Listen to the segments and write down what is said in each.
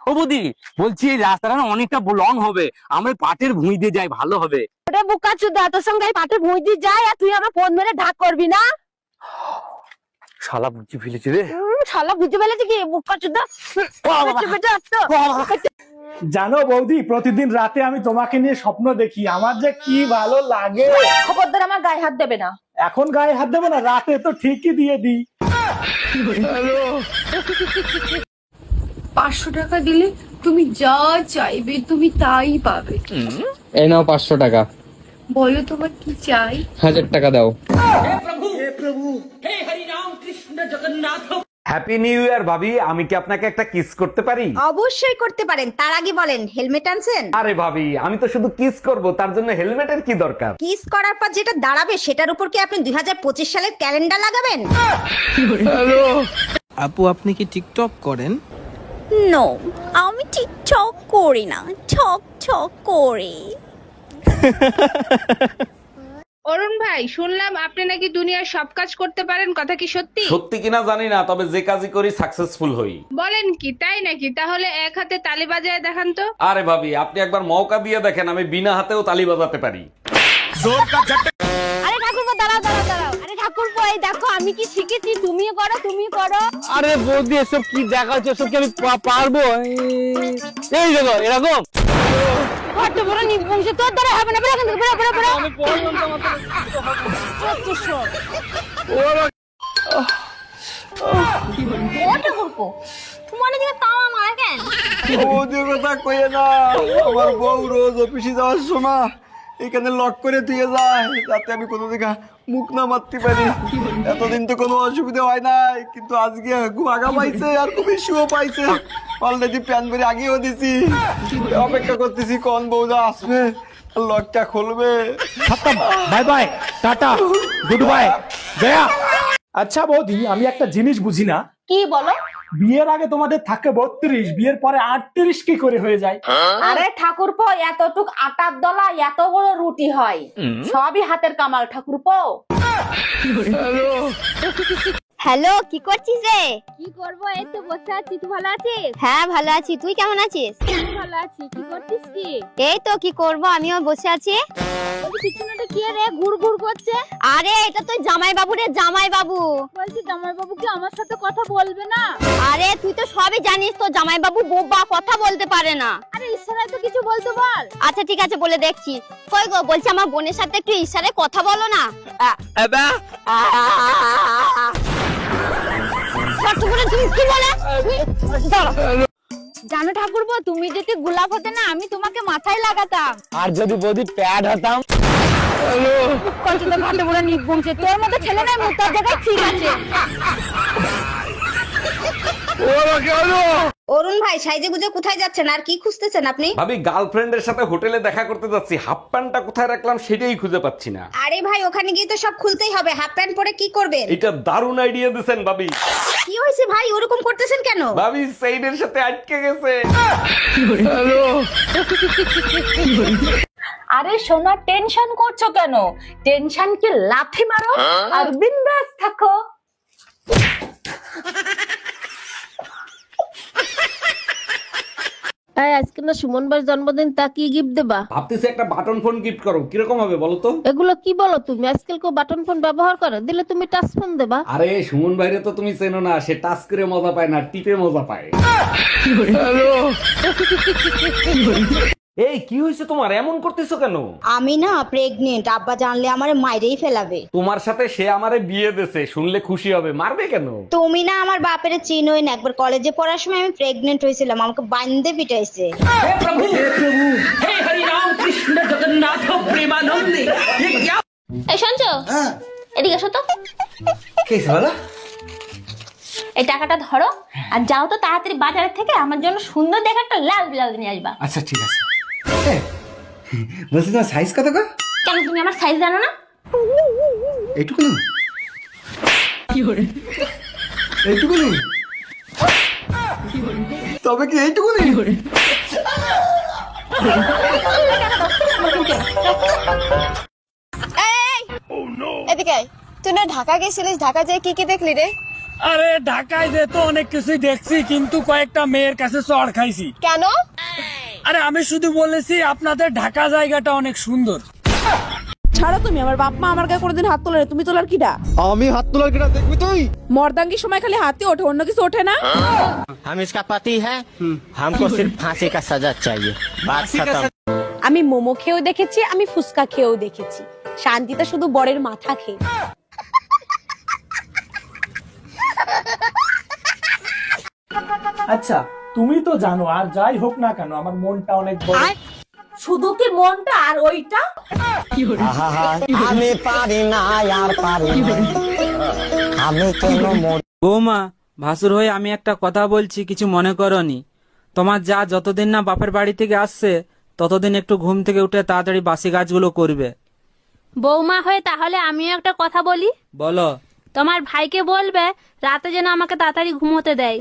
ও বৌদি, বলছি এই রাস্তাটা না অনেকটা লং হবে, আমরা পাটের ভুঁই দিয়ে যাই, ভালো হবে। ওটা বোকাচোদা, তোর সঙ্গে পাটের ভুঁই দিয়ে যায় আর তুই আমার ফোন মেরে ঢাক করবি না? শালা বুঝি ফেলেছি রে। শালা বুঝতে পেরেছি কি বোকাচোদা। জানো বৌদি, প্রতিদিন রাতে আমি তোমাকে নিয়ে স্বপ্ন দেখি, আমার যে কি ভালো লাগে। খবরদার আমার গায়ে হাত দেবে না। এখন গায়ে হাত দেবো না, রাতে তো ঠিকই দিয়ে দিই। 500 টাকা দিলে তুমি যা চাইবে তুমি তাই পাবে। এই নাও 500 টাকা। বলো তোমার কি চাই? 1000 টাকা দাও। হ্যাপি নিউ ইয়ার ভাবি, আমি কি আপনাকে একটা কিস করতে পারি? অবশ্যই করতে পারেন, তার আগে বলেন হেলমেট আনছেন? আরে ভাবি, আমি তো শুধু কিস করব, তার জন্য হেলমেটের কি দরকার? কিস করার পর যেটা দাঁড়াবে সেটার উপর কি আপনি 2025 সালের ক্যালেন্ডার লাগাবেন? আপু, আপনি কি টিকটক করেন? নো, আমি টিকটক করি না, ছক ছক করি। অরুণ ভাই, শুনলাম আপনি নাকি দুনিয়ার সব কাজ করতে পারেন, কথা কি সত্যি? সত্যি কিনা জানি না, তবে যে কাজই করি সাকসেসফুল হই। বলেন কি, তাই নাকি? তাহলে এক হাতে তালি বাজায় দেখান তো। আরে ভাবি, আপনি একবার মৌকা দিয়ে দেখেন, আমি বিনা হাতেও তালি বাজাতে পারি। আরে ঠাকুরপো, দাঁড়াও দাঁড়াও দাঁড়াও। আরে ঠাকুরপো, এই দেখো আমি কি শিখেছি, তুমিও করো তুমি করো। আরে বৌদি, এসব কি দেখাচ্ছ? এসব কি আমি পারবো? এই দেখো এরকম। কত বড় নির্বংশ, তোর দ্বারা হবে না। বেরো এখান থেকে, বেরো বেরো বেরো। আমি বললাম তো আমার ও ঠাকুরপো, তোমার দিকে তাওয়া মারে কেন? ওদের কথা কইে না, আমার বউ রোজ অফিসে যাওয়ার সময় এখানে লক করে দিয়ে যায়, যাতে আমি কোনো দিকে মুখ না মারতে পারি। এতদিন তো কোনো অসুবিধা হয় নাই, কিন্তু আজকে খুব আগা পাইছে আর খুব ইস্যুও পাইছে। অলরেডি প্যান করে আগেও দিছি, অপেক্ষা করতেছি কোন বউদা আসবে আর লকটা খুলবে। Bye bye, tata, good bye, Gaya. আচ্ছা বৌদি, আমি একটা জিনিস বুঝি না। কি বলো? বিয়ের আগে তোমাদের থাকে 32, বিয়ের পরে 38 কি করে হয়ে যায়? আরে ঠাকুরপো, এতটুক আটার দলা এত বড় রুটি হয়, সবই হাতের কামাল ঠাকুরপো। হ্যালো, কি করছিস রে? কি করবো, এই তো বসে আছি। তুই ভালো আছিস? হ্যাঁ ভালো আছি, তুই কেমন আছিস? ভালো আছি। কি করছিস কি? এই তো কি করব, আমিও বসে আছি। পিছনেটা কি রে ঘুর ঘুর করছে? আরে এটা তো জামাই বাবু রে, জামাই বাবু। বলছি জামাই বাবু কি আমার সাথে কথা বলবে না? আরে তুই তো সবই জানিস, তো জামাই বাবু বোবা, কথা বলতে পারে না। আরে ইশারায় তো কিছু বলতে বল। আচ্ছা ঠিক আছে, বলে দেখছি। কই গো, বলছি আমার বোনের সাথে একটু ইশারায় কথা বলো না। তুমি কি বলে? জানো ঠাকুরপো, তুমি যদি গোলাপ হতে না, আমি তোমাকে মাথায় লাগাতাম। আর যদি বৌদি প্যাড হতাম। কত ঘাটে বড় নির্বংশে, তোর মতো ছেলে নাই, মুতার জায়গায় ঠিক আছে। অরুণ ভাই, সাইজে গুজে কোথায় যাচ্ছেন আর কি খুঁজতেছেন আপনি? ভাবি, গার্লফ্রেন্ডের সাথে হোটেলে দেখা করতে যাচ্ছি, হাফ প্যান্টটা কোথায় রাখলাম সেটাই খুঁজে পাচ্ছি না। আরে ভাই, ওখানে গিয়ে তো সব খুলতেই হবে, হাফ প্যান্ট পরে কি করবেন? এটা দারুণ আইডিয়া দিছেন ভাবি। কি হয়েছে ভাই, ওরকম করতেছেন কেন? ভাবি সেইডের সাথে আটকে গেছে। আরে সোনা, টেনশন করছো কেন? টেনশনকে লাথি মারো আর বিন্দাস থাকো। আজকে না সুমন ভাইয়ের জন্মদিন, তা কি গিফট দেবা? ভাবতেছি একটা বাটন ফোন গিফট করো, কিরকম হবে বলো তো? এগুলো কি বলো তুমি? আজকাল কেউ বাটন ফোন ব্যবহার করে? দিলে তুমি টাচ ফোন দেবা। আরে সুমন ভাইরে তো তুমি চেনো না, সে টাচ করে মজা পায় না, টিপে মজা পায়। এই কি হয়েছে তোমার, এমন করতেছো কেন? আমি না প্রেগনেন্ট, আব্বা জানলে আমারে মাইরেই ফেলাবে। তোমার সাথে সে আমারে বিয়ে দেছে, শুনলে খুশি হবে, মারবে কেন? তুমি না আমার বাপের চিনোই না, একবার কলেজে পড়ার সময় আমি প্রেগনেন্ট হয়েছিলাম, আমাকে বান্ধে পিটাইছে। এই শুনছো, এদিকে এসো তো। এই টাকাটা ধরো আর যাও তো তাড়াতাড়ি বাজারের থেকে আমার জন্য সুন্দর দেখে একটা লাল ব্লাউজ নিয়ে আসবা। আচ্ছা ঠিক আছে। বলছি তোমার সাইজ কত গো? কেন, তুমি আমার সাইজ জানো না? এইটুকু না, এইটুকু নেই, তবে কি এইটুকু নেই? এদিকে তুই না ঢাকা গেছিলিস, ঢাকা যেয়ে কি কি দেখলি রে? আরে ঢাকায় যে তো অনেক কিছুই দেখছি, কিন্তু কয়েকটা মেয়ের কাছে চড় খাইছি। কেন? আরে আমি শুধু বলেছি আপনাদের ঢাকা জায়গাটা অনেক সুন্দর। ছাড়ো তুমি, আমার বাপ মা আমার গায়ে কোনোদিন হাত তোলে না, তুমি তোলার কিডা? আমি হাত তোলার কিনা দেখবি তুই? মর্দাঙ্গির সময় খালি হাতে ওঠে, অন্য কিছু ওঠে না। हम इसका पति है, हमको सिर्फ फांसी का सजा चाहिए, बात खत्म। আমি মোমো খেয়েও দেখেছি, আমি ফুচকা খেয়েও দেখেছি, শান্তিতে শুধু বরের মাথা খেয়ে। আচ্ছা তুমি তো জানো, আর যাই হোক না কেন আমার মনটা অনেক বড়। শুধু কি মনটা আর ওইটা? আমি পারি না আর পারি না, আমি কেন মরি। বৌমা, ভাসুর হয়ে আমি একটা কথা বলছি, কিছু মনে করনি। তোমার যা যতদিন না বাপের বাড়ি থেকে আসছে ততদিন একটু ঘুম থেকে উঠে তাড়াতাড়ি বাসি কাজগুলো করবে। বৌমা হয়ে তাহলে আমিও একটা কথা বলি। বলো। তোমার ভাইকে বলবে রাতে যেন আমাকে তাড়াতাড়ি ঘুমোতে দেয়।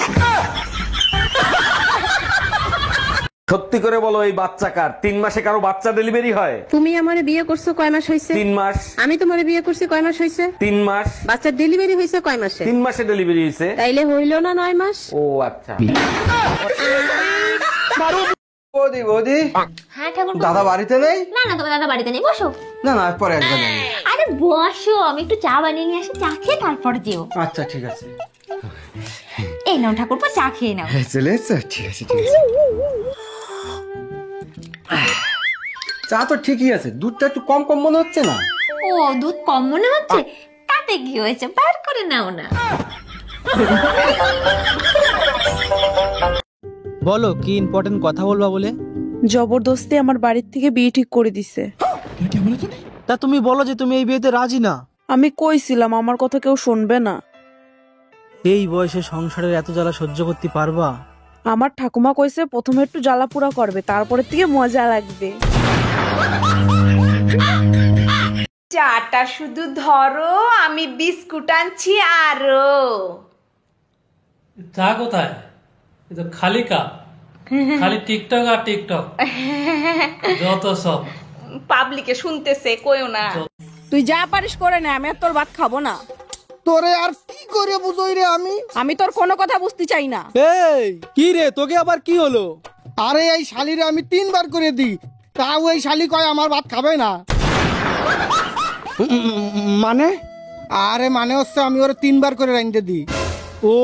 সত্যি করে বলো, এই বাচ্চা কার? 3 মাসে কারো বাচ্চা ডেলিভারি হয়? তুমি আমারে বিয়ে করছো কয় মাস হয়েছে? 3 মাস। আমি তোমারে বিয়ে করছি কয় মাস হয়েছে? 3 মাস। বাচ্চার ডেলিভারি হয়েছে কয় মাসে? 3 মাসে ডেলিভারি হয়েছে। তাইলে হইল না 9 মাস? ও আচ্ছা। বৌদি বৌদি, হ্যাঁ ঠাকুর। দাদা বাড়িতে নেই? না না, তোমার দাদা বাড়িতে নেই, বসো। না না, পরে একবার যাবো। আরে বসো, আমি একটু চা বানিয়ে নিয়ে আসি, চা খেয়ে তারপর যেও। আচ্ছা ঠিক আছে। এই নাও ঠাকুরপো, চা খেয়ে নাও। চলে এসছো? ঠিক আছে ঠিক আছে। চা তো ঠিকই আছে, দুধটা একটু কম কম মনে হচ্ছে না? ও, দুধ কম মনে হচ্ছে? তাতে কি হয়েছে, বার করে নাও না। বলো, কি ইম্পর্টেন্ট কথা বলবা বলে? জবরদস্তি আমার বাড়ির থেকে বিয়ে ঠিক করে দিছে। তা তুমি বলো যে তুমি এই বিয়েতে রাজি না। আমি কইছিলাম আমার কথা কেউ শুনবে না। এই বয়সে সংসারের এত জ্বালা সহ্য করতে পারবা? আমার ঠাকুমা কইছে প্রথমে একটু জ্বালা পুরা করবে, তারপরে থেকে মজা লাগবে। চাটা শুধু ধরো, আমি বিস্কুট আনছি আরো। চা কোথায়? এটা খালি কাপ, খালি টিকটক আর টিকটক, যত সব পাবলিকে শুনতেছে, কইও না। তুই যা পারিস করে নে, আমি আর তোর ভাত খাবো না। তোরে আর কি করে বুঝোই রে আমি তোর কোনো কথা বুঝতে চাই না। এই কি রে, তোকে আবার কি হলো? আরে এই শালিরে আমি 3 বার করে দিই, তাও এই শালি কয় আমার ভাত খাবে না। মানে? আরে মানে হচ্ছে আমি ওরে 3 বার করে রাইন্দে দিই। ও,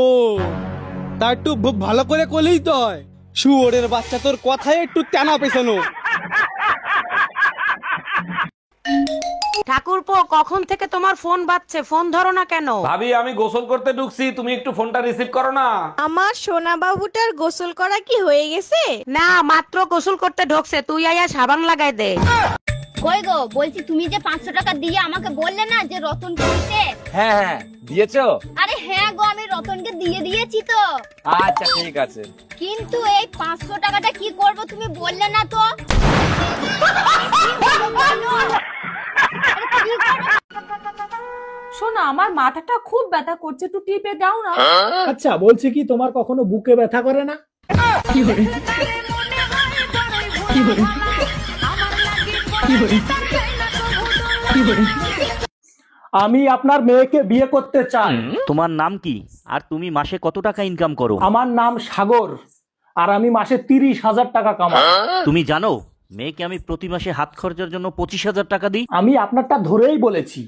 তা একটু ভালো করে কলেই তো হয়। শুয়োরের বাচ্চা, তোর কথায় একটু টানা পেছানো। ঠাকুরপো, কখন থেকে তোমার ফোন বাজছে, ফোন ধরো না কেন? ভাবি, আমি গোসল করতে ঢুকছি, তুমি একটু ফোনটা রিসিভ করো না। আমার সোনা বাবুটার গোসল করা কি হয়ে গেছে? না, মাত্র গোসল করতে ঢোকছে, তুই আয়া সাবান লাগাই দে। কই গো, বলছি তুমি যে 500 টাকা দিয়ে আমাকে বললে না যে রতনকে দিতে। হ্যাঁ হ্যাঁ, দিয়েছো? আরে হ্যাঁ গো, আমি রতনকে দিয়ে দিয়েছি তো। আচ্ছা ঠিক আছে। কিন্তু এই 500 টাকাটা কি করব তুমি বললে না তো। শোনো, আমার মাথাটা খুব ব্যথা করছে, একটু টিপে দাও না। আচ্ছা বলছি কি, তোমার কখনো বুকে ব্যথা করে না? আমি আপনার মেয়েকে বিয়ে করতে চাই। তোমার নাম কি, আর তুমি মাসে কত টাকা ইনকাম করো? আমার নাম সাগর, আর আমি মাসে 30,000 টাকা কামাই। তুমি জানো মেয়েকে আমি প্রতি মাসে হাত খরচের জন্য 25,000 টাকা দিই? আমি আপনারটা ধরেই বলেছি।